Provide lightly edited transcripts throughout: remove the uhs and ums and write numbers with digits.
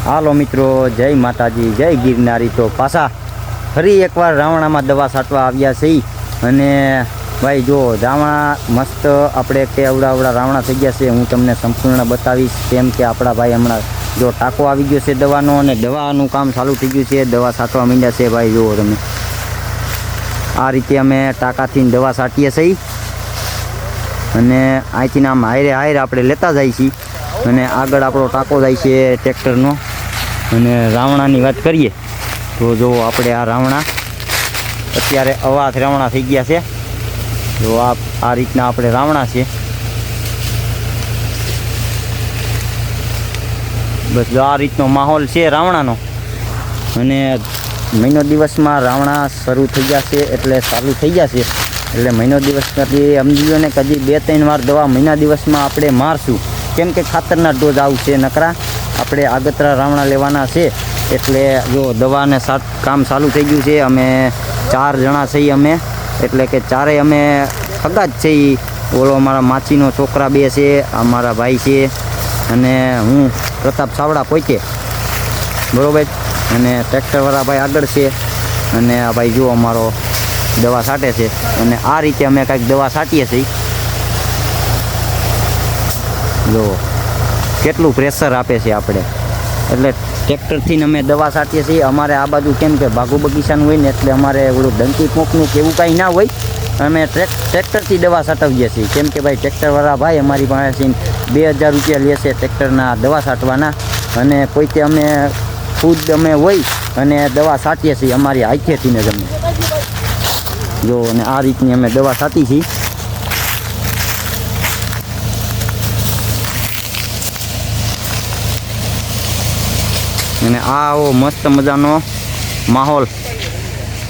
હાલો મિત્રો, જય માતાજી, જય ગિરનારી। તો પાછા ફરી એકવાર રાવણામાં દવા છાંટવા આવ્યા છીએ। અને ભાઈ જો રાવણા મસ્ત આપણે કેવડા રાવણા થઈ ગયા છે। હું તમને સંપૂર્ણ બતાવીશ, કેમ કે આપણા ભાઈ હમણાં જો ટાંકો આવી ગયો છે દવાનો, અને દવાનું કામ ચાલુ થઈ ગયું છે। દવા છાંટવા માંડ્યા છે ભાઈ, જુઓ તમે આ રીતે અમે ટાંકાથી દવા છાંટીએ છીએ। અને અહીંથી આમ હારે આપણે લેતા જાય છીએ, અને આગળ આપણો ટાંકો જાય છે ટ્રેક્ટરનો। અને રાવણાની વાત કરીએ તો જો આપણે આ રાવણા અત્યારે અવાજ રાવણા થઈ ગયા છે। જો આ રીતના આપણે રાવણા છે। બસ જો આ રીતનો માહોલ છે રાવણાનો। અને મહિનો દિવસમાં રાવણા શરૂ થઈ ગયા છે, એટલે ચાલુ થઈ ગયા છે। એટલે મહિનો દિવસ પછી સમજી ને કદી 2-3 વાર દવા મહિના દિવસમાં આપણે મારશું, કેમ કે ખાતરના ડોઝ આવશે નકરા આપણે આગતરા રાવણા લેવાના છે। એટલે જો દવાને કામ ચાલુ થઈ ગયું છે। અમે 4 જણા છીએ અમે, એટલે કે ચારેય અમે સગા જ છીએ। ઓલો અમારા માછીનો છોકરા 2 છે, અમારા ભાઈ છે, અને હું પ્રતાપ સાવડા પોતે, બરાબર। અને ટ્રેક્ટરવાળા ભાઈ આગળ છે, અને આ ભાઈ જો અમારો દવા છાંટે છે। અને આ રીતે અમે કાંઈક દવા છાંટીએ છીએ। જો કેટલું પ્રેશર આપે છે આપણે, એટલે ટ્રેક્ટરથી અમે દવા છાંટીએ છીએ। અમારે આ બાજુ કેમ કે બાગુ બગીચાનું હોય ને, એટલે અમારે ઓલું ડંકી કોંકનું કે એવું કાંઈ ના હોય। અમે ટ્રેક્ટરથી દવા છાંટવીએ છીએ, કેમ કે ભાઈ ટ્રેક્ટરવાળા ભાઈ અમારી પાસેથી 2000 રૂપિયા લે છે ટ્રેક્ટરના દવા છાંટવાના। અને પોતે અમે ખુદ અમે હોય અને દવા છાંટીએ છીએ અમારી હાથેથી ને જ અમે જો। અને આ રીતની અમે દવા છાંટી છીએ। અને આવો મસ્ત મજાનો માહોલ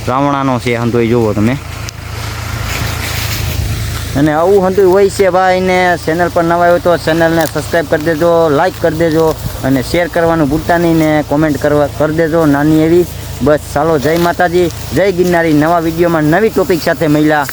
રાવણાનો છે હંધોઈ, જુઓ તમે। અને આવું હંધોઈ હોય છે ભાઈ। ને ચેનલ પર નવા હોય તો ચેનલને સબસ્ક્રાઈબ કરી દેજો, લાઈક કરી દેજો, અને શેર કરવાનું ભૂલતા નહીં, ને કોમેન્ટ કરી દેજો નાની એવી। બસ ચાલો, જય માતાજી, જય ગિરનારી। નવા વિડીયોમાં નવી ટોપિક સાથે મળ્યા।